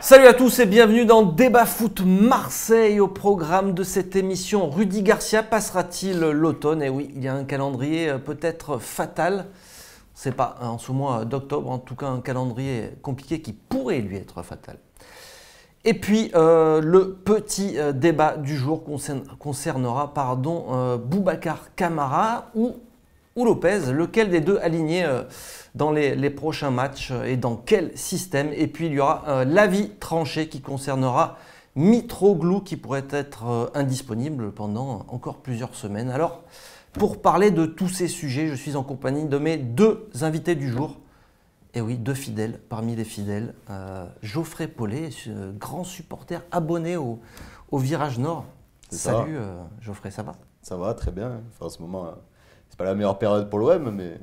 Salut à tous et bienvenue dans Débat Foot Marseille. Au programme de cette émission, Rudy Garcia passera-t-il l'automne? Et oui, il y a un calendrier peut-être fatal. On ne sait pas, en ce mois d'octobre, en tout cas un calendrier compliqué qui pourrait lui être fatal. Et puis le petit débat du jour concernera Boubacar Kamara ou Lopez, lequel des deux aligner dans les prochains matchs et dans quel système. Et puis il y aura l'avis tranché qui concernera Mitroglou qui pourrait être indisponible pendant encore plusieurs semaines. Alors pour parler de tous ces sujets, je suis en compagnie de mes deux invités du jour. Et oui, deux fidèles parmi les fidèles. Geoffrey Paulet, grand supporter abonné au Virage Nord. Salut Geoffrey, ça va? Ça va, très bien. Enfin, en ce moment, c'est pas la meilleure période pour l'OM, mais...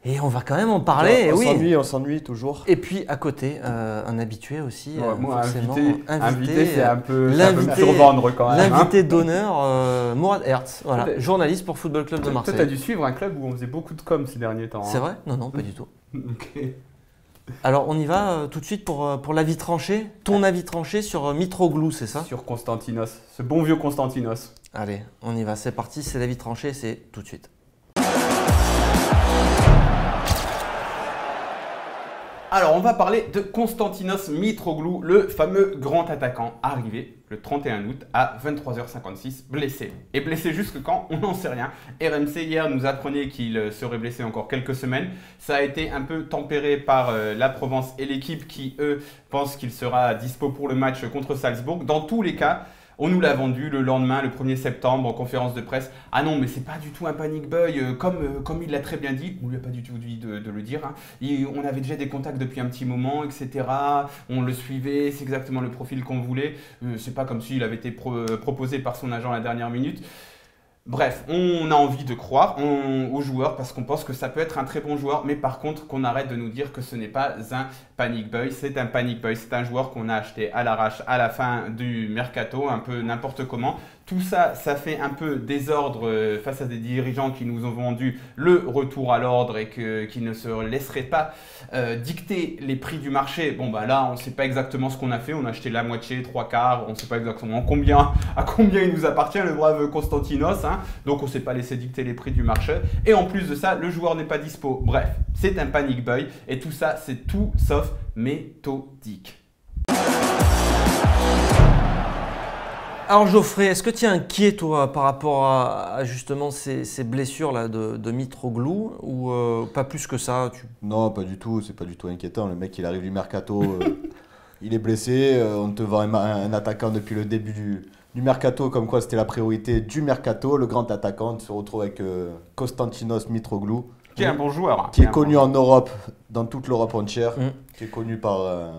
Et on va quand même en parler. On s'ennuie toujours. Et puis à côté, un habitué aussi. Ouais, moi, forcément, invité c'est un peu l'invité, survendre quand même. L'invité d'honneur, Mourad Hertz, voilà, journaliste pour Football Club de Marseille. Toi, tu as dû suivre un club où on faisait beaucoup de com ces derniers temps. C'est vrai? Non, pas du tout. Ok. Alors on y va tout de suite pour l'avis tranché. Ton avis tranché sur Mitroglou, c'est ça? Sur Konstantinos, ce bon vieux Konstantinos. Allez, on y va, c'est parti, c'est l'avis tranché, c'est tout de suite. Alors, on va parler de Konstantinos Mitroglou, le fameux grand attaquant arrivé le 31 août à 23h56, blessé. Et blessé jusque quand? On n'en sait rien. RMC hier nous apprenait qu'il serait blessé encore quelques semaines. Ça a été un peu tempéré par la Provence et l'équipe qui, eux, pensent qu'il sera dispo pour le match contre Salzbourg. Dans tous les cas, on nous l'a vendu le lendemain, le 1er septembre, en conférence de presse. Ah non, mais c'est pas du tout un panic buy, comme il l'a très bien dit. On lui a pas du tout dit de le dire. Hein. On avait déjà des contacts depuis un petit moment, etc. On le suivait, c'est exactement le profil qu'on voulait. C'est pas comme s'il avait été proposé par son agent à la dernière minute. Bref, on a envie de croire aux joueurs parce qu'on pense que ça peut être un très bon joueur, mais par contre qu'on arrête de nous dire que ce n'est pas un panic buy, c'est un panic buy, c'est un joueur qu'on a acheté à l'arrache à la fin du mercato, un peu n'importe comment. Tout ça, ça fait un peu désordre face à des dirigeants qui nous ont vendu le retour à l'ordre et qui ne se laisseraient pas dicter les prix du marché. Bon bah là, on ne sait pas exactement ce qu'on a fait, on a acheté la moitié, trois quarts, on ne sait pas exactement à combien il nous appartient, le brave Konstantinos. Hein. Donc on ne s'est pas laissé dicter les prix du marché. Et en plus de ça, le joueur n'est pas dispo. Bref, c'est un panic buy et tout ça, c'est tout sauf méthodique. Alors Geoffrey, est-ce que tu es inquiet toi par rapport à justement ces blessures là de Mitroglou ou pas plus que ça? Non, pas du tout, c'est pas du tout inquiétant. Le mec il arrive du mercato, il est blessé, on te vend un attaquant depuis le début du mercato, comme quoi c'était la priorité du mercato, le grand attaquant. Tu se retrouves avec Konstantinos Mitroglou. Qui est un bon joueur. Qui est connu en Europe, dans toute l'Europe entière, qui est connu par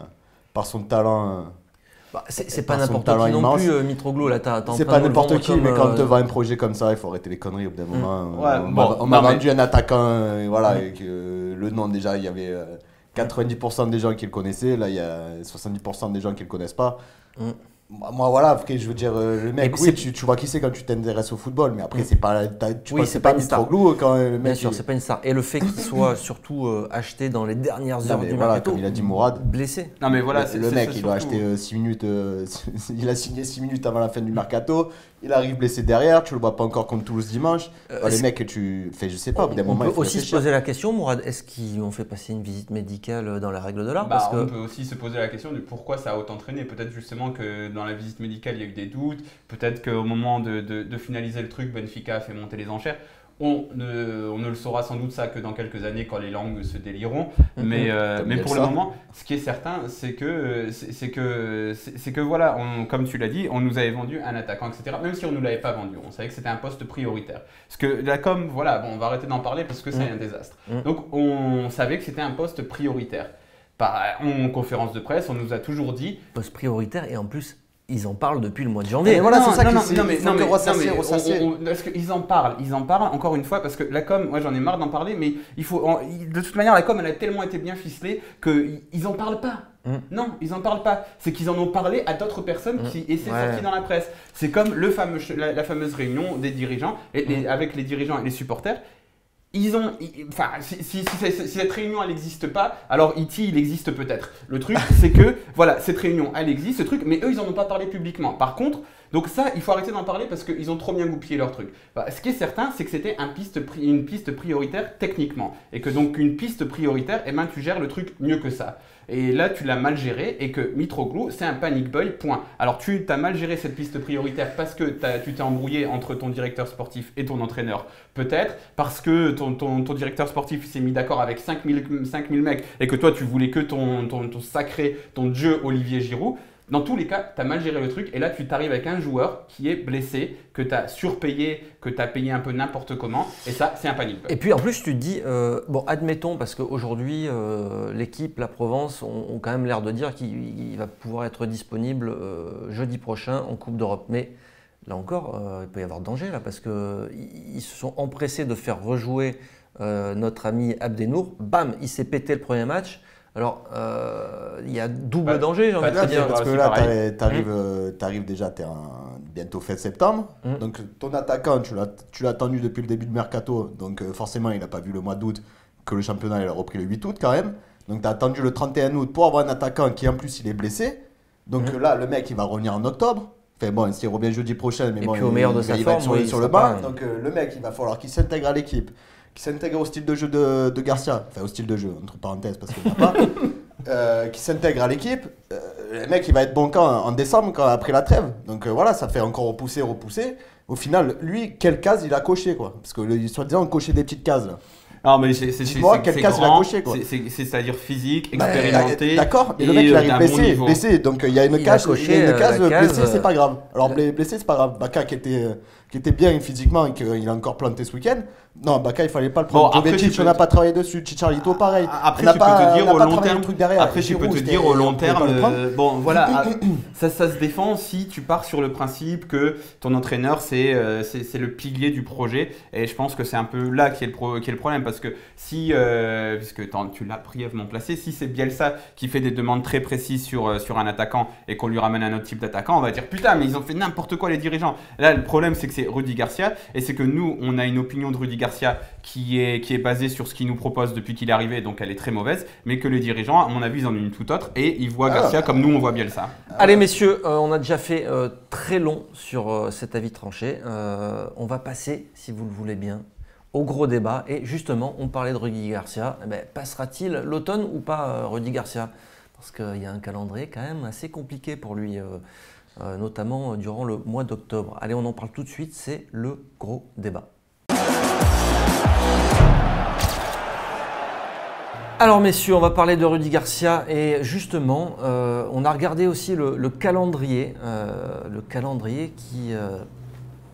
son talent. Bah, c'est pas n'importe qui non plus, Mitroglou. C'est pas n'importe qui, mais quand on te vend un projet comme ça, il faut arrêter les conneries au bout d'un moment. On m'a vendu un attaquant, et que le nom déjà, il y avait 90% des gens qui le connaissaient, là il y a 70% des gens qui le connaissent pas. Moi voilà, après je veux dire, le mec, oui, tu vois qui c'est quand tu t'intéresses au football, mais après c'est pas, c'est pas Mitroglou quand le mec. Bien sûr, c'est pas une star. Et le fait qu'il soit surtout acheté dans les dernières heures du mercato, comme il a dit Mourad, blessé. Non mais voilà, le mec il doit acheter 6 minutes, il a signé 6 minutes avant la fin du mercato, il arrive blessé derrière, tu le vois pas encore contre Toulouse dimanche. Les mecs, je sais pas, on peut aussi se poser la question, Mourad, est-ce qu'ils ont fait passer une visite médicale dans la règle de l'art? On peut aussi se poser la question de pourquoi ça a autant traîné. Peut-être justement que dans la visite médicale il y a eu des doutes, peut-être qu'au moment de finaliser le truc, Benfica a fait monter les enchères. On ne le saura sans doute ça que dans quelques années quand les langues se délieront. Mais pour le moment, ce qui est certain, c'est que voilà, comme tu l'as dit, on nous avait vendu un attaquant, etc. Même si on ne nous l'avait pas vendu, on savait que c'était un poste prioritaire. Parce que la com, voilà, bon, on va arrêter d'en parler parce que c'est un désastre. Donc on savait que c'était un poste prioritaire. En conférence de presse, on nous a toujours dit… Poste prioritaire et en plus… Ils en parlent depuis le mois de janvier. Et voilà, c'est ça ressasser. Parce qu'ils en parlent, encore une fois, parce que la com, moi j'en ai marre d'en parler, mais de toute manière, la com, elle a tellement été bien ficelée qu'ils n'en parlent pas. Non, ils n'en parlent pas. C'est qu'ils en ont parlé à d'autres personnes et c'est sorti dans la presse. C'est comme la fameuse réunion des dirigeants, avec les dirigeants et les supporters. Enfin, si cette réunion elle n'existe pas, alors E.T. il existe peut-être. Le truc c'est que voilà, cette réunion elle existe, ce truc, mais eux ils en ont pas parlé publiquement. Par contre, donc ça il faut arrêter d'en parler parce qu'ils ont trop bien goupillé leur truc. Ce qui est certain, c'est que c'était une piste prioritaire techniquement, et que donc une piste prioritaire, eh ben tu gères le truc mieux que ça. Et là, tu l'as mal géré et que Mitroglou, c'est un panic boy, point. Alors, tu as mal géré cette piste prioritaire parce que tu t'es embrouillé entre ton directeur sportif et ton entraîneur, peut-être, parce que ton directeur sportif s'est mis d'accord avec 5000 mecs et que toi, tu voulais que ton Dieu Olivier Giroud. Dans tous les cas, tu as mal géré le truc et là, tu t'arrives avec un joueur qui est blessé, que tu as surpayé, que tu as payé un peu n'importe comment et ça, c'est un panique. Et puis en plus, tu te dis, bon, admettons, parce qu'aujourd'hui, l'équipe, la Provence, ont quand même l'air de dire qu'il va pouvoir être disponible jeudi prochain en Coupe d'Europe. Mais là encore, il peut y avoir danger là parce qu'ils se sont empressés de faire rejouer notre ami Abdenour. Bam, il s'est pété le premier match. Alors, il y a double danger, j'ai envie de dire. Parce que là, t'arrives déjà, t'es bientôt fin septembre. Donc, ton attaquant, tu l'as attendu depuis le début de Mercato. Donc, forcément, il n'a pas vu le mois d'août, que le championnat, il a repris le 8 août quand même. Donc, t'as attendu le 31 août pour avoir un attaquant qui, en plus, il est blessé. Donc, là, le mec, il va revenir en octobre. Enfin, bon, s'il revient jeudi prochain, mais et bon, puis, au meilleur de sa il forme, va être sur le banc. Donc, le mec, il va falloir qu'il s'intègre à l'équipe. Qui s'intègre au style de jeu de Garcia, enfin au style de jeu, entre parenthèses, parce qu'il n'y en a pas, qui s'intègre à l'équipe, le mec il va être bon quand en décembre, après la trêve. Donc voilà, ça fait encore repousser. Au final, lui, quelle case il a coché quoi? Parce que soi-disant, on cochait des petites cases là. Non, mais c'est grand, c'est-à-dire physique, expérimenté. D'accord, mais le mec il arrive blessé, donc il y a une case blessé, c'est pas grave. Alors blessé, c'est pas grave. Baka qui était bien physiquement et qu'il a encore planté ce week-end. Non, Baka, il fallait pas le prendre. Jovetic, on n'a pas travaillé dessus. Chicharito, pareil. Après, tu peux te dire au long terme. Après, tu peux te dire au long terme. Bon, voilà, ça se défend si tu pars sur le principe que ton entraîneur, c'est le pilier du projet. Et je pense que c'est un peu là qui est le problème. Parce que si, puisque tu l'as brièvement placé, si c'est Bielsa qui fait des demandes très précises sur un attaquant et qu'on lui ramène un autre type d'attaquant, on va dire putain, mais ils ont fait n'importe quoi les dirigeants. Là, le problème, c'est que c'est Rudy Garcia et c'est que nous, on a une opinion de Rudy Garcia qui est basée sur ce qu'il nous propose depuis qu'il est arrivé, donc elle est très mauvaise, mais que les dirigeants, à mon avis, ils en ont une toute autre et ils voient Garcia comme nous, on voit Bielsa. Allez messieurs, on a déjà fait très long sur cet avis tranché. On va passer, si vous le voulez bien, au gros débat. Et justement, on parlait de Rudy Garcia. Eh ben, passera-t-il l'automne ou pas, Rudy Garcia? Parce qu'il y a un calendrier quand même assez compliqué pour lui, notamment durant le mois d'octobre. Allez, on en parle tout de suite, c'est le gros débat. Alors messieurs, on va parler de Rudy Garcia et justement, on a regardé aussi le calendrier qui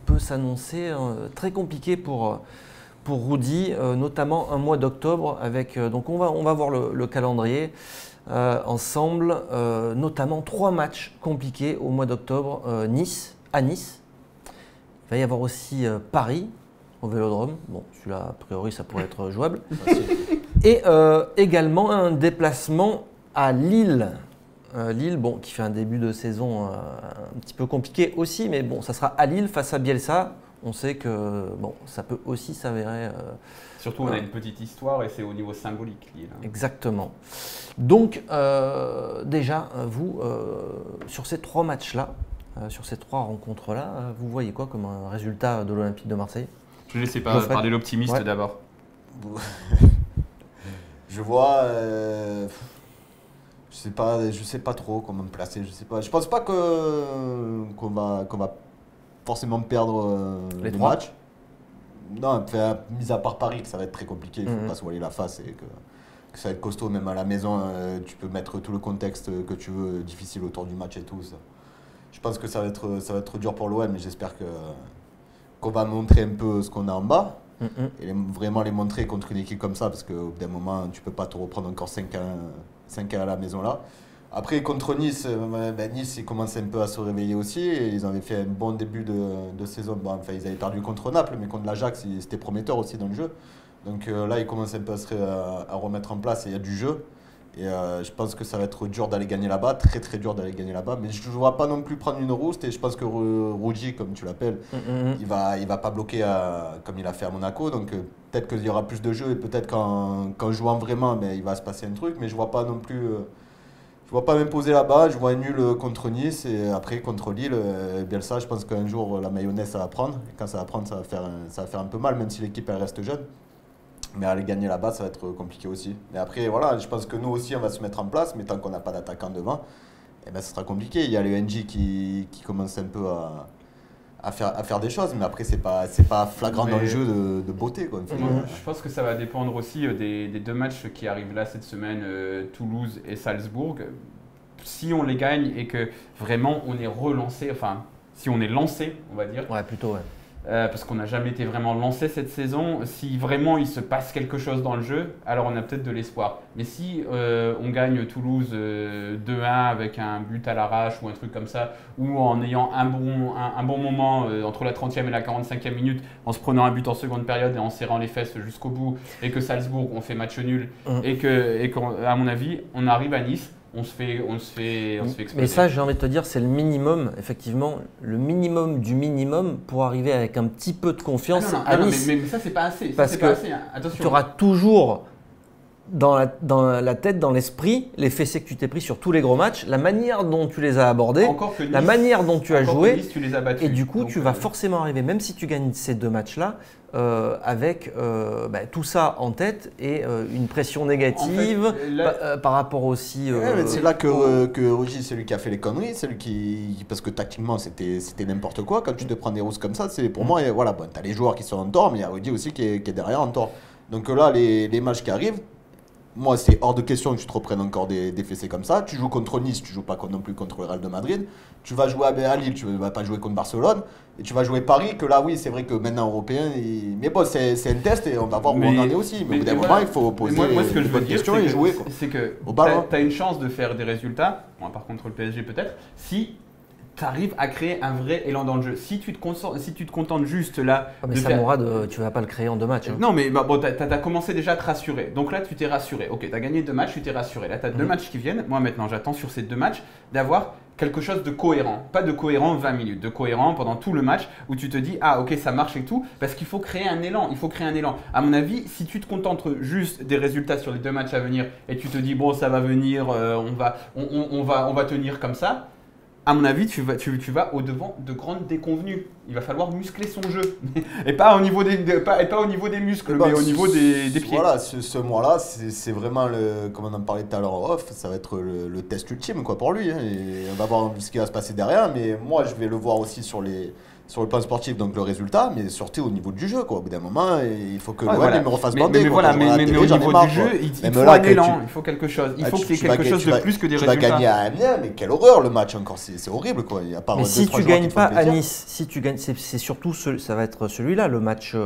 peut s'annoncer très compliqué pour Rudy, notamment un mois d'octobre avec. Donc on va voir le calendrier ensemble, notamment 3 matchs compliqués au mois d'octobre. À Nice. Il va y avoir aussi Paris au Vélodrome. Bon, celui-là a priori ça pourrait être jouable. Et également un déplacement à Lille. Lille, bon, qui fait un début de saison un petit peu compliqué aussi, mais bon, ça sera à Lille face à Bielsa. On sait que bon, ça peut aussi s'avérer. Surtout, on a une petite histoire et c'est au niveau symbolique, Lille. Exactement. Donc, déjà, vous, sur ces 3 matchs-là, sur ces 3 rencontres-là, vous voyez quoi comme un résultat de l'Olympique de Marseille? Je ne sais pas, parler l'optimiste d'abord. Je vois. Je sais pas trop comment me placer. Je pense pas qu'on va forcément perdre les le match. Non, mis à part Paris, que ça va être très compliqué, il ne faut pas se voiler la face et que ça va être costaud, même à la maison, tu peux mettre tout le contexte que tu veux, difficile autour du match et tout. Ça. Je pense que ça va être dur pour l'OM, mais j'espère qu'on va montrer un peu ce qu'on a en bas. Et vraiment les montrer contre une équipe comme ça, parce qu'au bout d'un moment, tu ne peux pas te reprendre encore 5-1 à la maison là. Après, contre Nice, Nice, ils commençaient un peu à se réveiller aussi. Et ils avaient fait un bon début de saison. Bon, enfin, ils avaient perdu contre Naples, mais contre l'Ajax, c'était prometteur aussi dans le jeu. Donc là, ils commencent un peu à remettre en place et il y a du jeu. Et je pense que ça va être dur d'aller gagner là-bas, très très dur d'aller gagner là-bas. Mais je ne vois pas non plus prendre une rouste et je pense que Ruggi, comme tu l'appelles, il va pas bloquer comme il a fait à Monaco. Donc peut-être qu'il y aura plus de jeux et peut-être qu'en jouant vraiment, il va se passer un truc. Mais je ne vois pas non plus... je ne vois pas m'imposer là-bas. Je vois un nul contre Nice et après contre Lille. Bielsa, je pense qu'un jour la mayonnaise ça va prendre. Et quand ça va prendre, ça va faire un peu mal, même si l'équipe elle reste jeune. Mais aller gagner là-bas, ça va être compliqué aussi. Mais après, voilà, je pense que nous aussi, on va se mettre en place. Mais tant qu'on n'a pas d'attaquant devant, ça sera compliqué. Il y a le NJ qui commence un peu à faire des choses. Mais après, c'est pas flagrant dans le jeu de beauté, quoi. Je pense que ça va dépendre aussi des 2 matchs qui arrivent là cette semaine, Toulouse et Salzbourg. Si on les gagne et que vraiment on est relancé, enfin, si on est lancé, on va dire. Ouais, plutôt, ouais. Parce qu'on n'a jamais été vraiment lancé cette saison. Si vraiment il se passe quelque chose dans le jeu, alors on a peut-être de l'espoir. Mais si on gagne Toulouse 2-1 avec un but à l'arrache ou un truc comme ça, ou en ayant un bon moment entre la 30e et la 45e minute, en se prenant un but en seconde période et en serrant les fesses jusqu'au bout, et que Salzbourg, on fait match nul, et qu'à mon avis, on arrive à Nice, on se fait exploser. Mais ça, j'ai envie de te dire, c'est le minimum, effectivement, le minimum du minimum pour arriver avec un petit peu de confiance à Nice. Mais ça, c'est pas assez. Parce que attention. Tu auras toujours dans la tête, dans l'esprit, les fessées que tu t'es pris sur tous les gros matchs, la manière dont tu les as abordés, Nice, la manière dont tu as joué, Nice, tu les as battus. Et du coup, tu vas forcément arriver, même si tu gagnes ces 2 matchs-là, avec tout ça en tête et une pression négative en fait, par rapport aussi… c'est là que Ruggi, c'est lui qui a fait les conneries, c'est lui qui… Parce que tactiquement, c'était n'importe quoi. Quand tu te prends des rousses comme ça, c'est pour moi, voilà, bon, tu as les joueurs qui sont en tort, mais il y a Ruggi aussi qui est derrière en tort. Donc là, les matchs qui arrivent, moi, c'est hors de question que tu te reprennes encore des fessées comme ça. Tu joues contre Nice, tu joues pas non plus contre le Real de Madrid. Tu vas jouer à Lille, tu ne vas pas jouer contre Barcelone. Et tu vas jouer Paris, que là, oui, c'est vrai que maintenant, européen. Mais bon, c'est un test et on va voir où on en est aussi. Mais au bout d'un moment, il faut poser les bonnes questions et jouer. C'est que tu as une chance de faire des résultats, bon, par contre le PSG peut-être, si tu arrives à créer un vrai élan dans le jeu. Si tu te contentes juste là… mais ça, Mourad, tu ne vas pas le créer en 2 matchs. Non, mais bon, tu as commencé déjà à te rassurer. Donc là, tu t'es rassuré. Ok, tu as gagné 2 matchs, tu t'es rassuré. Là, tu as 2 matchs qui viennent. Moi, maintenant, j'attends sur ces 2 matchs d'avoir quelque chose de cohérent. Pas de cohérent 20 minutes, de cohérent pendant tout le match où tu te dis « Ah, ok, ça marche et tout ». Parce qu'il faut créer un élan. Il faut créer un élan. À mon avis, si tu te contentes juste des résultats sur les 2 matchs à venir et tu te dis « Bon, ça va venir, on va tenir comme ça », à mon avis, tu vas au-devant de grandes déconvenues. Il va falloir muscler son jeu. Et pas au niveau des muscles, mais au niveau des pieds. Voilà, ce mois-là, c'est vraiment, comme on en parlait tout à l'heure en off, ça va être le test ultime quoi, pour lui. Hein. Et on va voir ce qui va se passer derrière. Mais moi, je vais le voir aussi sur le plan sportif, donc le résultat, mais surtout au niveau du jeu. Quoi. Au bout d'un moment, il faut que l'OM me refasse bander. Mais au niveau du jeu, il faut un élan, il faut quelque chose. Il faut qu'il y ait quelque chose de plus que des résultats. Tu vas gagner à Amiens, mais quelle horreur le match encore. C'est horrible. Quoi. Il y a pas mais si tu ne gagnes pas à Nice, si tu gagnes, c'est surtout ça va être celui-là, le match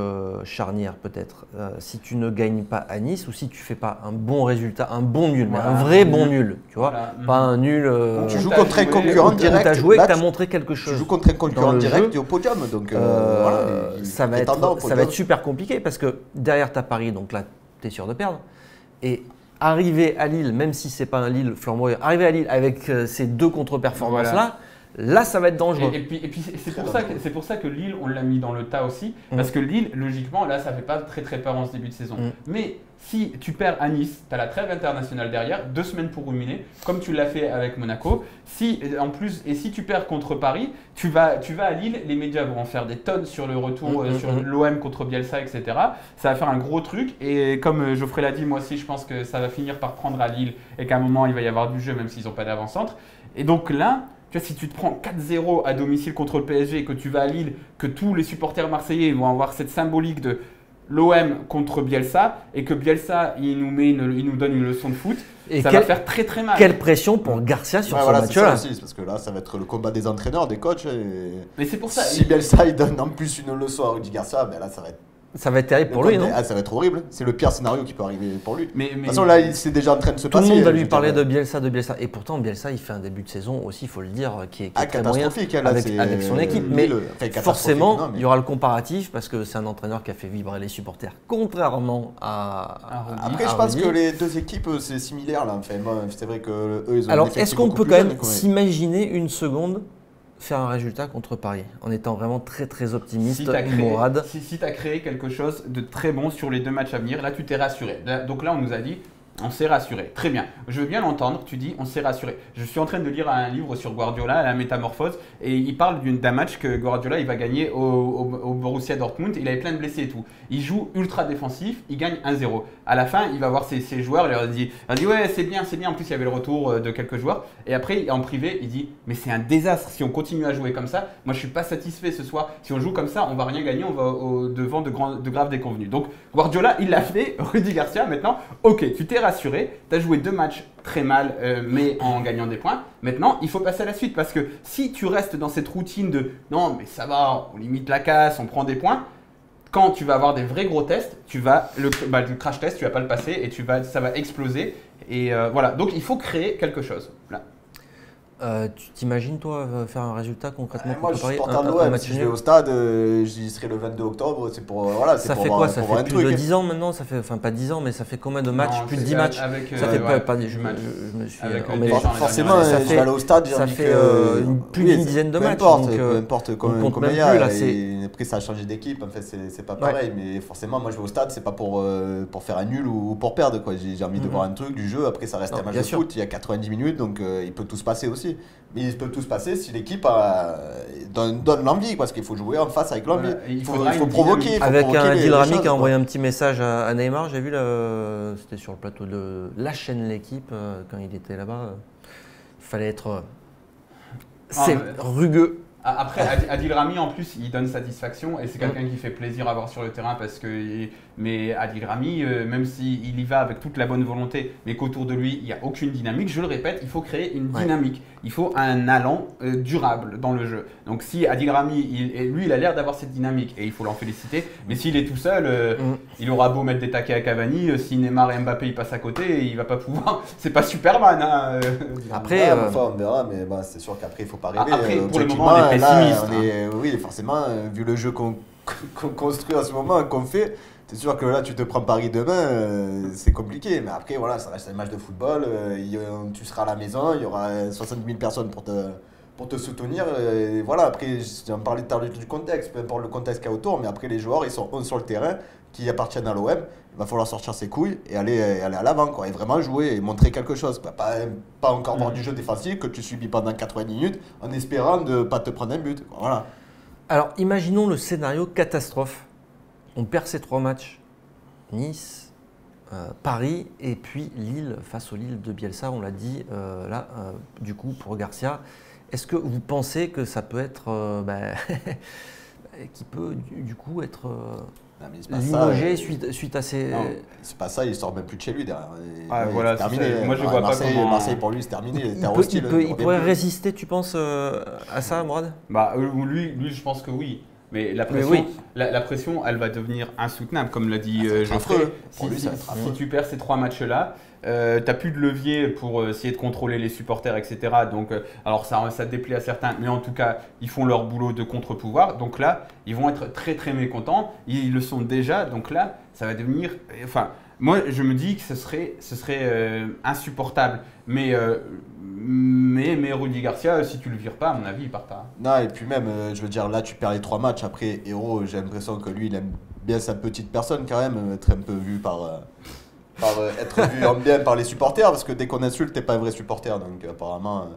charnière peut-être. Si tu ne gagnes pas à Nice ou si tu ne fais pas un bon résultat, un bon nul, mais un vrai bon nul, tu vois, pas un nul… Tu joues contre un concurrent direct. Tu as joué, tu as montré quelque chose. Tu joues contre un concurrent direct au podium. Donc voilà, ça va être super compliqué parce que derrière tu as Paris, donc là tu es sûr de perdre. Et arriver à Lille, même si c'est pas un Lille flamboyant, arriver à Lille avec ces 2 contre-performances-là, là ça va être dangereux. Et puis c'est pour ça que Lille, on l'a mis dans le tas aussi. Parce que Lille, logiquement, là ça fait pas très très peur en ce début de saison. Mais si tu perds à Nice, tu as la trêve internationale derrière, 2 semaines pour ruminer, comme tu l'as fait avec Monaco. Si tu perds contre Paris, tu vas à Lille, les médias vont en faire des tonnes sur le retour, sur l'OM contre Bielsa, etc. Ça va faire un gros truc. Et comme Geoffrey l'a dit, moi aussi, je pense que ça va finir par prendre à Lille et qu'à un moment, il va y avoir du jeu, même s'ils n'ont pas d'avant-centre. Et donc là… Tu vois, si tu te prends 4-0 à domicile contre le PSG et que tu vas à Lille, que tous les supporters marseillais vont avoir cette symbolique de l'OM contre Bielsa et que Bielsa il nous donne une leçon de foot, et ça va faire très très mal. Quelle pression pour Garcia sur ce match-là. Parce que là, ça va être le combat des entraîneurs, des coachs. Mais c'est pour ça. Si Bielsa il donne en plus une leçon à Rudy Garcia, ben là, ça va être Ça va être terrible pour lui, non? Ça va être horrible. C'est le pire scénario qui peut arriver pour lui. Mais, de toute façon, là, il s'est déjà en train de se passer. Tout le monde va lui parler de Bielsa. Et pourtant, Bielsa, il fait un début de saison aussi, il faut le dire, qui est très moyen avec son équipe. Mais forcément, il y aura le comparatif parce que c'est un entraîneur qui a fait vibrer les supporters, contrairement à Après, je pense que les deux équipes, c'est similaire. Là. Enfin, c'est vrai que eux, ils ont. Alors, est-ce qu'on peut quand même s'imaginer une seconde faire un résultat contre Paris, en étant vraiment très très optimiste, Mourad? Si tu as créé quelque chose de très bon sur les 2 matchs à venir, là tu t'es rassuré. Donc là on nous a dit, on s'est rassuré. Très bien, je veux bien l'entendre, tu dis on s'est rassuré. Je suis en train de lire un livre sur Guardiola, la métamorphose, et il parle d'un match que Guardiola il va gagner au Borussia Dortmund. Il avait plein de blessés et tout. Il joue ultra défensif, il gagne 1-0. À la fin, il va voir ses joueurs, il leur dit ouais c'est bien. En plus il y avait le retour de quelques joueurs. Et après en privé, il dit mais c'est un désastre si on continue à jouer comme ça. Moi je suis pas satisfait ce soir. Si on joue comme ça, on va rien gagner, on va au-devant de graves déconvenus. Donc Guardiola il l'a fait. Rudy Garcia maintenant, ok tu t'es rassuré, tu as joué 2 matchs très mal, mais en gagnant des points. Maintenant, il faut passer à la suite parce que si tu restes dans cette routine de non, mais ça va, on limite la casse, on prend des points, quand tu vas avoir des vrais gros tests, le crash test, tu vas pas le passer et ça va exploser. Et voilà, donc il faut créer quelque chose. Là. Tu t'imagines, toi, faire un résultat concrètement? Moi, je suis supporter de l'OM. Si je vais au stade, j'y serai le 22 octobre. C'est pour voilà. Ça fait quoi? Ça fait plus de 10 ans maintenant. Ça fait, enfin, pas 10 ans, mais ça fait combien de matchs? Plus de 10 matchs. Ça fait pas. Je me suis. Forcément, je vais aller au stade. Ça fait plus d'une dizaine de matchs. Peu importe combien il y a. Après, ça a changé d'équipe. En fait, c'est pas pareil. Mais forcément, moi, je vais au stade. C'est pas pour faire un nul ou pour perdre. J'ai envie de voir un truc, du jeu. Après, ça reste un match de foot. Il y a 90 minutes, donc il peut tout se passer aussi. Mais il peut tout se passer si l'équipe donne l'envie, parce qu'il faut jouer en face avec l'envie. Il faut provoquer. Avec un Adil Rami qui a envoyé un petit message à Neymar, j'ai vu, c'était sur le plateau de la chaîne L'équipe, quand il était là-bas. Il fallait être rugueux. Après, Adil Rami, en plus, il donne satisfaction et c'est quelqu'un qui fait plaisir à voir sur le terrain parce que. Mais Adil Rami, même s'il y va avec toute la bonne volonté, mais qu'autour de lui, il n'y a aucune dynamique, je le répète, il faut créer une dynamique. Il faut un allant durable dans le jeu. Donc si Adil Rami, lui, il a l'air d'avoir cette dynamique et il faut l'en féliciter. Mais s'il est tout seul, il aura beau mettre des taquets à Cavani, si Neymar et Mbappé ils passent à côté, il va pas pouvoir. C'est pas Superman. Hein. Après, on verra, mais c'est sûr qu'après, il faut pas rêver. Après, pour le moment, on est pessimiste. Oui, forcément, vu le jeu qu'on construit à ce moment, qu'on fait. C'est sûr que là, tu te prends Paris demain, c'est compliqué. Mais après, voilà, ça reste un match de football. Tu seras à la maison, il y aura 60 000 personnes pour te soutenir. Et voilà, après, j'en parlais tout à l'heure du contexte, peu importe le contexte qu'il y a autour. Mais après, les joueurs, ils sont sur le terrain, qui appartiennent à l'OM. Il va falloir sortir ses couilles et aller à l'avant, quoi. Et vraiment jouer et montrer quelque chose. Pas encore voir du jeu défensif que tu subis pendant 90 minutes en espérant de ne pas te prendre un but. Voilà. Alors, imaginons le scénario catastrophe. On perd ces 3 matchs, Nice, Paris et puis Lille, face au Lille de Bielsa, on l'a dit du coup pour Garcia. Est-ce que vous pensez que ça peut être, qui peut du coup être limogé suite à ces… Non, c'est pas ça, il sort même plus de chez lui derrière. Voilà, c'est terminé. Moi je vois Marseille, pas comment… Marseille pour lui c'est terminé. Il pourrait résister, tu penses, à ça, Mourad? Lui je pense que oui. Mais la pression, elle va devenir insoutenable, comme l'a dit Geoffrey. Si tu perds ces 3 matchs-là, tu n'as plus de levier pour essayer de contrôler les supporters, etc. Donc, alors ça déplaît à certains, mais en tout cas, ils font leur boulot de contre-pouvoir. Donc là, ils vont être très très mécontents. Ils le sont déjà. Donc là, ça va devenir… Enfin, moi, je me dis que ce serait insupportable. Mais Rudy Garcia, si tu le vires pas, à mon avis, il part pas. Non, et puis même, je veux dire, là, tu perds les 3 matchs. Après, Héros, j'ai l'impression que lui, il aime bien sa petite personne quand même, être un peu vu être vu en bien par les supporters, parce que dès qu'on insulte, t'es pas un vrai supporter. Donc apparemment…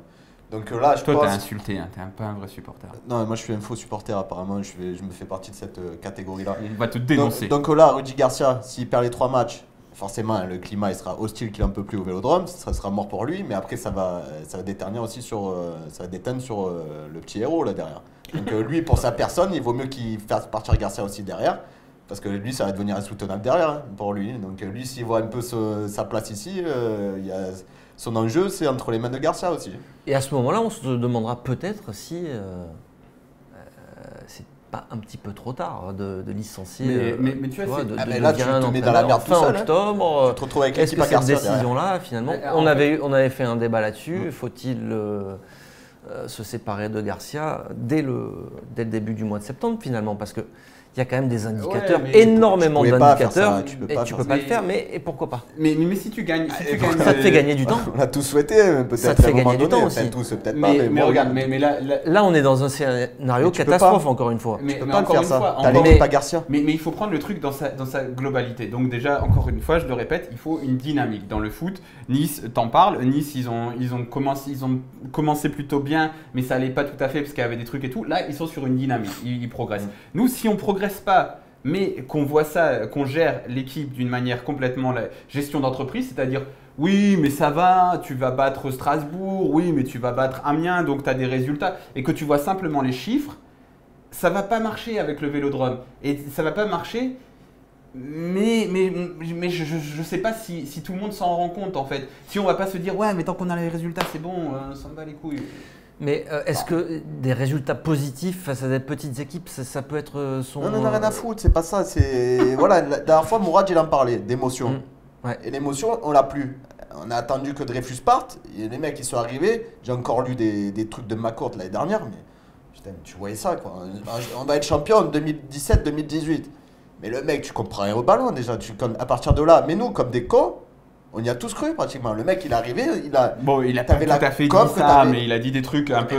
Donc là, Toi, t'as insulté, hein, t'es pas un vrai supporter. Non, moi je suis un faux supporter apparemment, je me fais partie de cette catégorie-là. On va te dénoncer. Donc là, Rudy Garcia, s'il perd les 3 matchs, forcément le climat il sera hostile qu'il en peut plus au Vélodrome, ça sera mort pour lui, mais après ça va déterminer aussi ça va déteindre sur le petit Héros là derrière. Donc lui, pour sa personne, il vaut mieux qu'il fasse partir Garcia aussi derrière. Parce que lui, ça va devenir insoutenable derrière pour lui. Donc lui, s'il voit un peu sa place ici, son enjeu, c'est entre les mains de Garcia aussi. Et à ce moment-là, on se demandera peut-être si c'est pas un petit peu trop tard de licencier mais tu vois, là, tu te mets dans la merde tout seul. Octobre, tu te retrouves avec est-ce que cette décision-là, finalement, on avait fait un débat là-dessus, faut-il se séparer de Garcia dès le début du mois de septembre, finalement, parce que il y a quand même des indicateurs, énormément d'indicateurs. Tu peux pas le faire, mais pourquoi pas? Mais si tu gagnes, ça te fait gagner du temps. On a tous souhaité, peut-être. Ça te fait gagner du temps aussi. Tous, peut-être pas. Mais regarde, mais là, on est dans un scénario catastrophe, encore une fois. Tu peux pas le faire ça. T'as l'équipe à Garcia. Mais il faut prendre le truc dans sa globalité. Donc déjà, encore une fois, je le répète, il faut une dynamique dans le foot. Nice, t'en parles. Nice, ils ont commencé plutôt bien, mais ça allait pas tout à fait parce qu'il y avait des trucs et tout. Là, ils sont sur une dynamique. Ils progressent. Nous, si on progresse pas, mais qu'on voit ça, qu'on gère l'équipe d'une manière complètement la gestion d'entreprise, c'est-à-dire oui, mais ça va, tu vas battre Strasbourg, oui, mais tu vas battre Amiens, donc tu as des résultats, et que tu vois simplement les chiffres, ça va pas marcher avec le Vélodrome. Et ça va pas marcher, mais je sais pas si tout le monde s'en rend compte en fait. Si on va pas se dire ouais, mais tant qu'on a les résultats, c'est bon, ça me bat les couilles. Mais est-ce que des résultats positifs face à des petites équipes, ça peut être son... Non, on n'a rien à foutre, c'est pas ça. Voilà, la dernière fois, Mourad, il en parlait, d'émotion. Ouais. Et l'émotion, on l'a plus. On a attendu que Dreyfus parte, et les mecs, ils sont arrivés. J'ai encore lu des trucs de McCourt l'année dernière, mais putain, tu voyais ça, quoi. On va être champion en 2017-2018. Mais le mec, tu comprends rien au ballon, déjà. À partir de là, mais nous, comme des cons, on y a tous cru pratiquement. Le mec, il est arrivé, il a pas tout à fait dit ça, mais il a dit des trucs un peu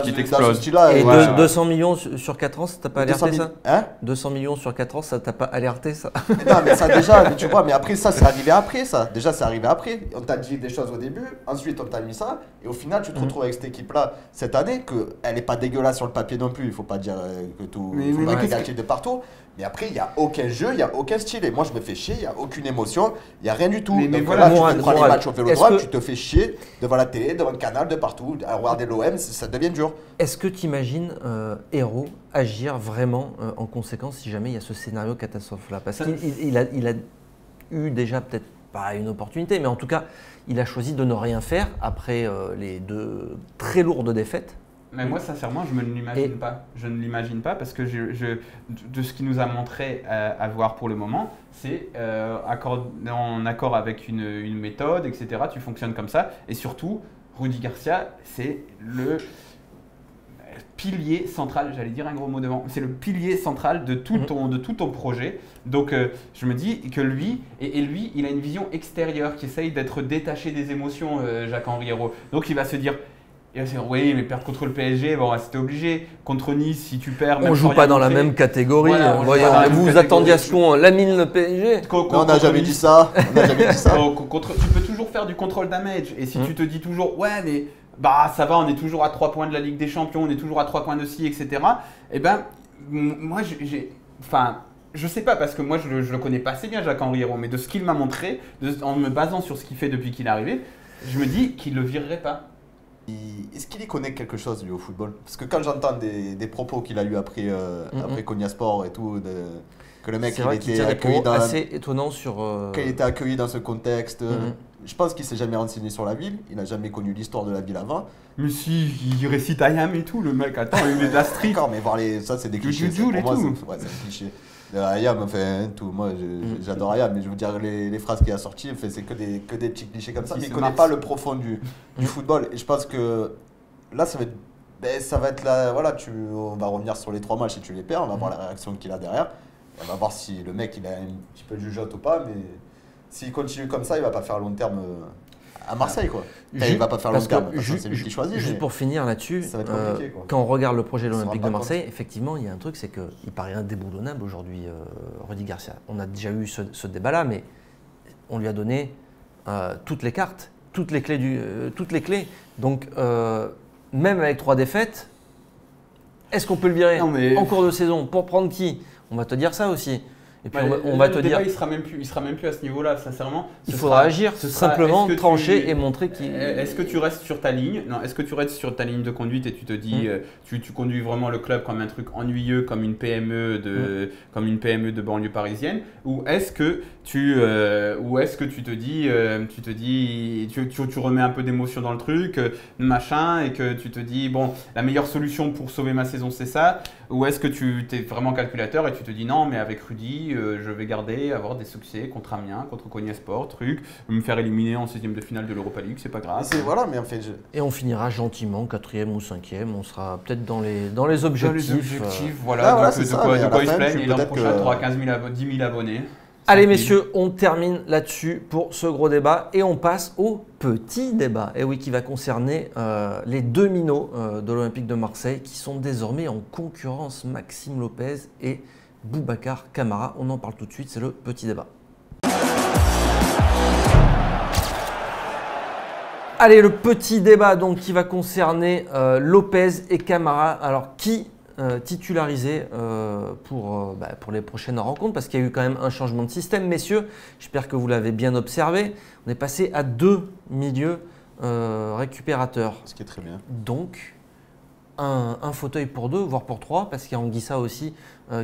qui t'explosent. Et 200 millions sur 4 ans, ça t'a pas alerté ça 200 millions sur 4 ans, ça t'a pas alerté ça? Non, mais ça déjà, tu vois, mais après ça, c'est arrivé après ça. Déjà, c'est arrivé après. On t'a dit des choses au début, ensuite on t'a mis ça, et au final, tu te retrouves avec cette équipe-là cette année, qu'elle n'est pas dégueulasse sur le papier non plus. Il faut pas dire que tout est négatif de partout. Mais après, il n'y a aucun jeu, il n'y a aucun style. Et moi, je me fais chier, il n'y a aucune émotion, il n'y a rien du tout. Mais donc voilà, là, tu prends les matchs au Vélodrome, tu te fais chier devant la télé, devant le canal, de partout, à regarder l'OM, ça devient dur. Est-ce que tu imagines Hérault agir vraiment en conséquence si jamais il y a ce scénario catastrophe-là? Parce qu'il a eu déjà peut-être pas une opportunité, mais en tout cas, il a choisi de ne rien faire après les 2 très lourdes défaites. Mais moi, sincèrement, je ne l'imagine pas. Je ne l'imagine pas parce que de ce qu'il nous a montré à voir pour le moment, c'est en accord avec une méthode, etc. Tu fonctionnes comme ça. Et surtout, Rudy Garcia, c'est le pilier central, j'allais dire un gros mot devant, c'est le pilier central de tout ton projet. Donc, je me dis que lui, il a une vision extérieure qui essaye d'être détaché des émotions, Jacques-Henri Hérault. Donc, il va se dire... oui, mais perdre contre le PSG, bon, c'était obligé. Contre Nice, si tu perds... On ne joue pas dans la même catégorie. Voilà, vous attendiez à ce qu'on lamine le PSG. On n'a jamais dit ça. Tu peux toujours faire du control damage. Et si tu te dis toujours, ouais, mais ça va, on est toujours à 3 points de la Ligue des Champions, on est toujours à 3 points de ci, etc. Eh ben, moi, je sais pas, parce que moi, je le connais pas assez bien, Jacques-Henri Hérault, mais de ce qu'il m'a montré, en me basant sur ce qu'il fait depuis qu'il est arrivé, je me dis qu'il ne le virerait pas. Est-ce qu'il y connaît quelque chose lui au football? Parce que quand j'entends des propos qu'il a eu après Konya Sport et tout, que le mec il était accueilli assez étonnant sur qu'il était accueilli dans ce contexte. Je pense qu'il s'est jamais renseigné sur la ville, il n'a jamais connu l'histoire de la ville avant. Mais si, il récite Ayam et tout, le mec. Attends, il est de la street. D'accord, mais voir ça c'est des clichés. Pour moi, c'est un cliché. Ayam, enfin, tout. Moi, j'adore Ayam, mais je veux dire, les phrases qu'il a sorties, c'est que des petits clichés comme ça. Mais il ne connaît pas le profond du football. Et je pense que là, ça va être là. Voilà, on va revenir sur les 3 matchs si tu les perds. On va voir la réaction qu'il a derrière. On va voir si le mec il a un petit peu de jugeote ou pas. Mais s'il continue comme ça, il ne va pas faire long terme à Marseille, quoi. Il va pas faire long terme. C'est lui qui choisit. Juste pour finir là-dessus, quand on regarde le projet de l'Olympique de Marseille, effectivement, il y a un truc, c'est qu'il paraît indéboulonnable aujourd'hui, Rudy Garcia. On a déjà eu ce débat-là, mais on lui a donné toutes les cartes, toutes les clés. Donc, même avec 3 défaites, est-ce qu'on peut le virer en cours de saison? Pour prendre qui? On va te dire ça aussi. Et puis on va te dire… Le débat, il sera même plus à ce niveau-là, sincèrement. Il faudra agir, simplement trancher et montrer qu'il… Est-ce que tu restes sur ta ligne? Non, est-ce que tu restes sur ta ligne de conduite et tu te dis, tu conduis vraiment le club comme un truc ennuyeux, comme une PME de banlieue parisienne? Ou est-ce que tu te dis, tu remets un peu d'émotion dans le truc, machin, et que tu te dis, bon, la meilleure solution pour sauver ma saison, c'est ça? Ou est-ce que tu es vraiment calculateur et tu te dis non, mais avec Rudy, je vais garder, avoir des succès contre Amiens, contre Konyasport, me faire éliminer en 16e de finale de l'Europa League, c'est pas grave. Voilà, mais en fait, Et on finira gentiment 4e ou 5e, on sera peut-être dans les objectifs. Voilà, de quoi il se plaigne. Et l'an prochain, tu auras 10 000 abonnés. Allez messieurs, on termine là-dessus pour ce gros débat et on passe au petit débat. Et oui, qui va concerner les deux minots de l'Olympique de Marseille qui sont désormais en concurrence, Maxime Lopez et Boubacar Kamara. On en parle tout de suite, c'est le petit débat. Allez, le petit débat donc qui va concerner Lopez et Kamara. Alors qui titularisé pour les prochaines rencontres, parce qu'il y a eu quand même un changement de système, messieurs. J'espère que vous l'avez bien observé. On est passé à 2 milieux récupérateurs. Ce qui est très bien. Donc, un fauteuil pour 2, voire pour 3, parce qu'il y a Anguissa aussi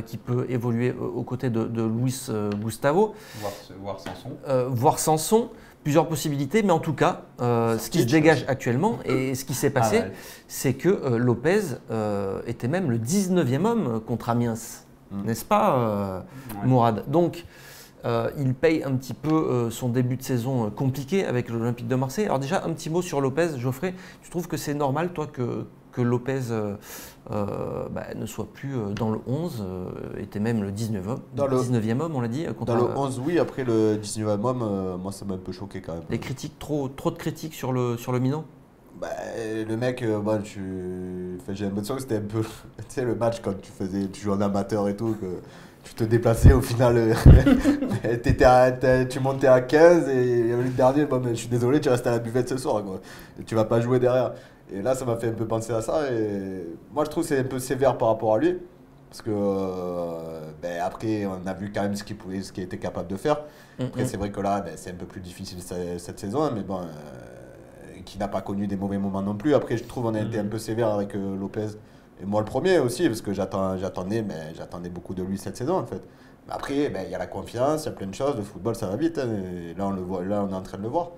qui peut évoluer aux côtés de Luis Gustavo. Voire Sanson. Plusieurs possibilités, mais en tout cas, ce qui se dégage actuellement et ce qui s'est passé, c'est que Lopez était même le 19e homme contre Amiens, n'est-ce pas, Mourad? Donc, il paye un petit peu son début de saison compliqué avec l'Olympique de Marseille. Alors déjà, un petit mot sur Lopez, Geoffrey. Tu trouves que c'est normal, toi, que Lopez ne soit plus dans le 11, était même le 19e homme, on l'a dit. Dans le 11, oui, après le 19e homme, moi ça m'a un peu choqué quand même. Les critiques, trop de critiques sur le Milan? Le mec, j'ai l'impression que c'était un peu tu sais, le match quand tu joues en amateur et tout, que tu te déplaçais au final, tu montais à 15 et le dernier, je suis désolé, tu restes à la buvette ce soir, quoi. Et tu vas pas jouer derrière. Et là, ça m'a fait un peu penser à ça. Et moi, je trouve que c'est un peu sévère par rapport à lui. Parce que, après, on a vu quand même ce qu'il était capable de faire. Après, c'est vrai que là, c'est un peu plus difficile cette saison. Mais bon, qui n'a pas connu des mauvais moments non plus. Après, je trouve qu'on a été un peu sévère avec Lopez. Et moi, le premier aussi, parce que j'attendais beaucoup de lui cette saison, en fait. Mais après, il y a la confiance, il y a plein de choses. Le football, ça va vite. Hein, et là, on le voit, là, on est en train de le voir.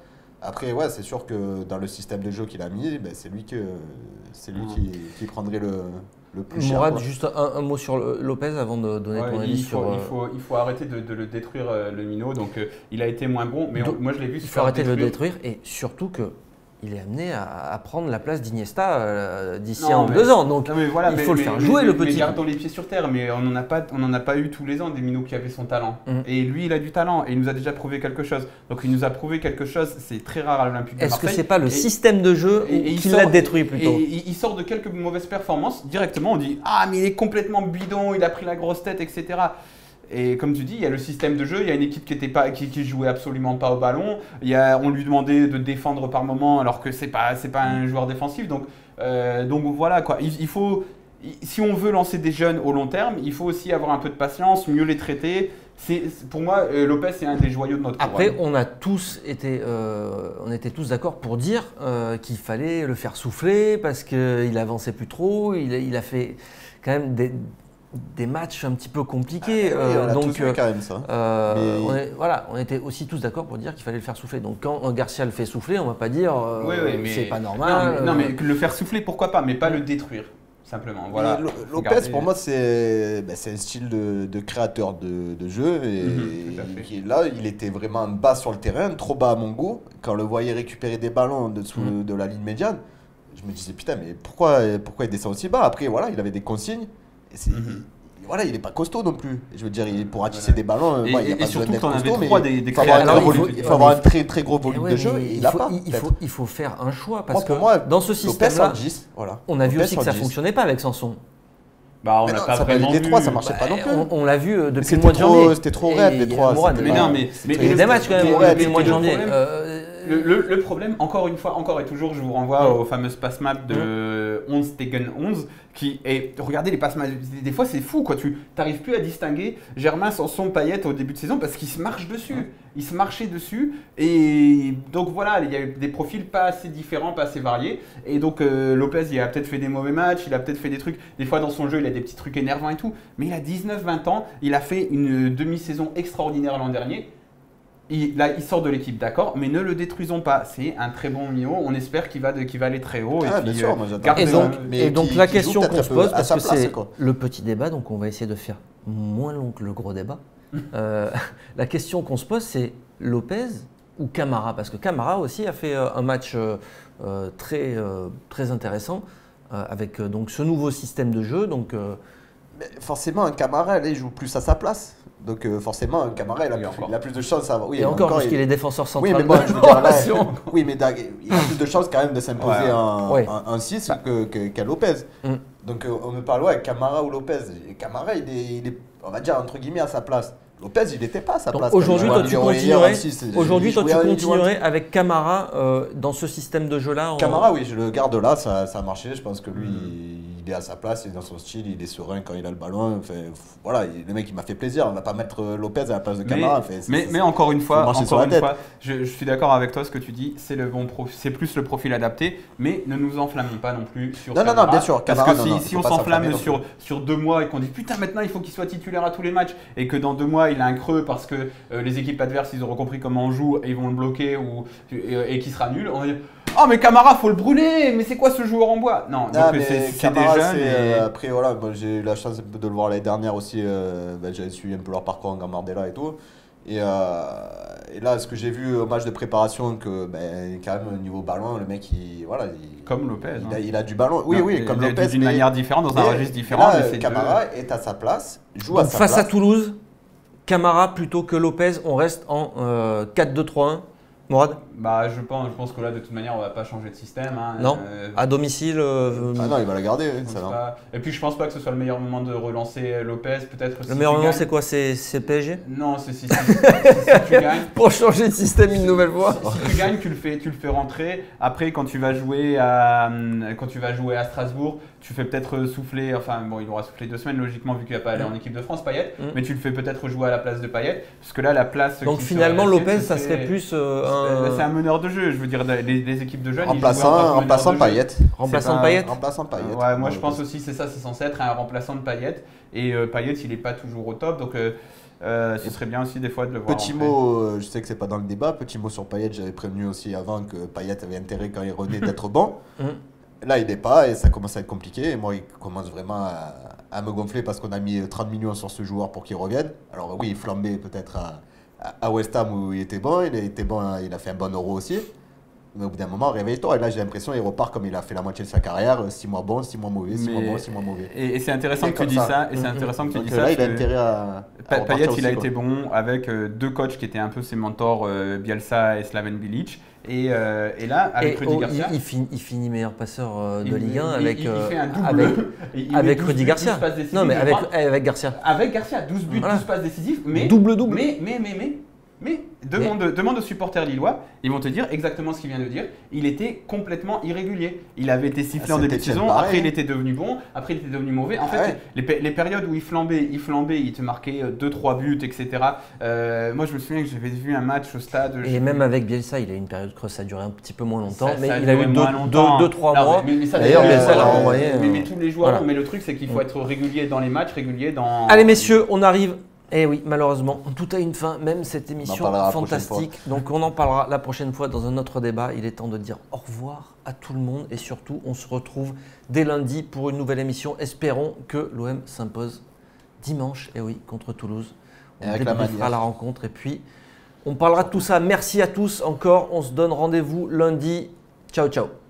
Après, c'est sûr que dans le système de jeu qu'il a mis, c'est lui qui prendrait le plus cher. Mourad, juste un mot sur Lopez avant de donner ton avis sur… Il faut arrêter de le détruire, le minot. Donc, il a été moins bon, mais moi, je l'ai vu se faire détruire. Il faut arrêter de le détruire et surtout que… Il est amené à prendre la place d'Iniesta d'ici 1 ou 2 ans. Donc il faut le faire jouer, le petit. Mais gardons les pieds sur terre. Mais on n'en a pas eu tous les ans des minots qui avaient son talent. Et lui, il a du talent et il nous a déjà prouvé quelque chose. Donc il nous a prouvé quelque chose. C'est très rare à l'Olympique de Marseille. Est-ce que c'est pas le système de jeu qui l'a détruit plutôt? Et il sort de quelques mauvaises performances. Directement, on dit ah mais il est complètement bidon, il a pris la grosse tête, etc. Et comme tu dis, il y a le système de jeu, il y a une équipe qui jouait absolument pas au ballon. On lui demandait de défendre par moment alors que c'est pas un joueur défensif. Donc voilà quoi. Il faut, si on veut lancer des jeunes au long terme, il faut aussi avoir un peu de patience, mieux les traiter. Pour moi, Lopez c'est un des joyaux de notre Après, programme. On était tous d'accord pour dire qu'il fallait le faire souffler parce qu'il avançait plus trop. Il a fait quand même des matchs un petit peu compliqués. Donc, quand même ça. On était aussi tous d'accord pour dire qu'il fallait le faire souffler. Donc quand Garcia le fait souffler, on ne va pas dire c'est pas normal. Non, mais le faire souffler, pourquoi pas, mais pas le détruire. Simplement. Voilà. Lopez, pour moi, c'est un style de créateur de jeu. Et là, il était vraiment bas sur le terrain, trop bas à mon goût. Quand on le voyait récupérer des ballons dessous de la ligne médiane, je me disais putain, mais pourquoi il descend aussi bas? Après, voilà, il avait des consignes. Voilà, il n'est pas costaud non plus. Je veux dire, pour attisser des ballons, il n'y a pas besoin d'être costaud, mais il faut avoir un très très gros volume de jeu. Il faut faire un choix parce que dans ce système-là, on a vu aussi que ça ne fonctionnait pas avec Sanson. On n'a pas vraiment vu. Ça marchait pas non plus. On l'a vu depuis le mois de janvier. C'était trop raide les 3. Mais il y a des matchs quand même depuis le mois de janvier. Le problème, encore une fois, encore et toujours, je vous renvoie aux fameuses pass maps de 11 Stegen 11 regardez les passes, des fois c'est fou quoi, tu n'arrives plus à distinguer Germain, Sanson, Payet au début de saison parce qu'ils se marchent dessus, ils se marchaient dessus et donc voilà, il y a des profils pas assez différents, pas assez variés et donc Lopez il a peut-être fait des mauvais matchs, il a peut-être fait des trucs, des fois dans son jeu il a des petits trucs énervants et tout, mais il a 19-20 ans, il a fait une demi-saison extraordinaire l'an dernier. Il sort de l'équipe, d'accord, mais ne le détruisons pas. C'est un très bon Mio. On espère qu'il va aller très haut. Bien sûr, moi et donc la question qu'on se pose, parce que c'est le petit débat, donc on va essayer de faire moins long que le gros débat. La question qu'on se pose, c'est Lopez ou Camara, parce que Camara aussi a fait un match très intéressant avec donc ce nouveau système de jeu. Donc forcément, un Camara, il joue plus à sa place. Donc forcément, un Camara, il a plus de chances. Et encore, parce qu'il est défenseur central. Oui, mais bon, je veux dire, là, il a plus de chances quand même de s'imposer en 6 qu'à Lopez. Donc on me parle, Camara ou Lopez. Et Camara, il est, on va dire, entre guillemets, à sa place. Lopez, il n'était pas à sa place. Aujourd'hui, toi, tu continuerais avec Camara dans ce système de jeu-là Camara, oui, je le garde là, ça a marché. Je pense que lui, il est à sa place, il est dans son style, il est serein quand il a le ballon. Enfin, voilà, le mec, il m'a fait plaisir. On ne va pas mettre Lopez à la place de Camara. Mais encore une fois, je suis d'accord avec toi, ce que tu dis, c'est plus le profil adapté, mais ne nous enflammons pas non plus sur Camara. Non, bien sûr. Parce que si on s'enflamme sur 2 mois et qu'on dit putain, maintenant il faut qu'il soit titulaire à tous les matchs et que dans 2 mois il a un creux parce que les équipes adverses ils auront compris comment on joue et ils vont le bloquer et qu'il sera nul, on va dire oh mais Camara faut le brûler, mais c'est quoi ce joueur en bois? Non, c'est Camara, après voilà, j'ai eu la chance de le voir l'année dernière aussi, j'avais suivi un peu leur parcours en Gambardella et tout. Et là, ce que j'ai vu au match de préparation, que quand même au niveau ballon, le mec, comme Lopez, il a du ballon. Oui, comme Lopez. D'une manière différente, dans un registre différent. Là, Camara est à sa place, joue à sa place. Face à Toulouse, Camara plutôt que Lopez, on reste en 4-2-3-1. Mourad? Je pense que là, de toute manière, on ne va pas changer de système. Non, à domicile. non, il va la garder. Et puis, je ne pense pas que ce soit le meilleur moment de relancer Lopez. Peut-être. Le meilleur moment, c'est quoi? C'est PSG? Non, c'est si tu gagnes. Pour changer de système une nouvelle fois. Si tu gagnes, tu le fais rentrer. Après, quand tu vas jouer à Strasbourg, tu fais peut-être souffler. Enfin, bon, il aura soufflé 2 semaines logiquement vu qu'il va pas aller en équipe de France, Payet. Mais tu le fais peut-être jouer à la place de Payet, parce que là, la place. Donc finalement, Lopez, ça serait plus c'est un meneur de jeu. Je veux dire, les équipes de jeunes. Remplaçant Payet. Remplaçant Payet. Ouais, moi je pense aussi c'est censé être un remplaçant de Payet. Et Payet, il n'est pas toujours au top, donc ce serait bien aussi des fois de le voir. Petit mot, je sais que c'est pas dans le débat. Petit mot sur Payet, j'avais prévenu aussi avant que Payet avait intérêt quand il revenait d'être bon. Là, il n'est pas et ça commence à être compliqué. Et moi, il commence vraiment à me gonfler parce qu'on a mis 30 millions sur ce joueur pour qu'il revienne. Alors oui, il flambait peut-être à West Ham où il était bon. Il a fait un bon Euro aussi. Mais au bout d'un moment, réveille-toi. Et là, j'ai l'impression qu'il repart comme il a fait la moitié de sa carrière. 6 mois bon, 6 mois mauvais, 6 mois bon, 6 mois mauvais. Et c'est intéressant que tu dis ça. Et c'est intéressant que tu dis ça. Là, il a intérêt à Payet, il a été bon avec 2 coachs qui étaient un peu ses mentors, Bielsa et Slaven Bilic. Et là, avec Rudy Garcia… Il finit meilleur passeur de Ligue 1 avec Rudy Garcia. Non, mais avec Garcia. Avec Garcia, 12 buts, 12 passes décisives. Mais, double-double. Mais demande aux supporters lillois, ils vont te dire exactement ce qu'il vient de dire. Il était complètement irrégulier. Il avait été sifflé en début de saison, après il était devenu bon, après il était devenu mauvais. En fait, les périodes où il flambait, il te marquait 2-3 buts, etc. Moi, je me souviens que j'avais vu un match au stade. Et même avec Bielsa, il a eu une période creuse, ça a duré un petit peu moins longtemps, mais il a eu 2-3 mois. D'ailleurs, Bielsa l'a renvoyé. Mais tous les joueurs, mais le truc, c'est qu'il faut être régulier dans les matchs, régulier dans… Allez, messieurs, on arrive. Eh oui, malheureusement, tout a une fin, même cette émission fantastique. Donc on en parlera la prochaine fois dans un autre débat. Il est temps de dire au revoir à tout le monde et surtout, on se retrouve dès lundi pour une nouvelle émission. Espérons que l'OM s'impose dimanche, contre Toulouse. On débriefera la rencontre et puis on parlera de tout ça. Merci à tous encore. On se donne rendez-vous lundi. Ciao, ciao.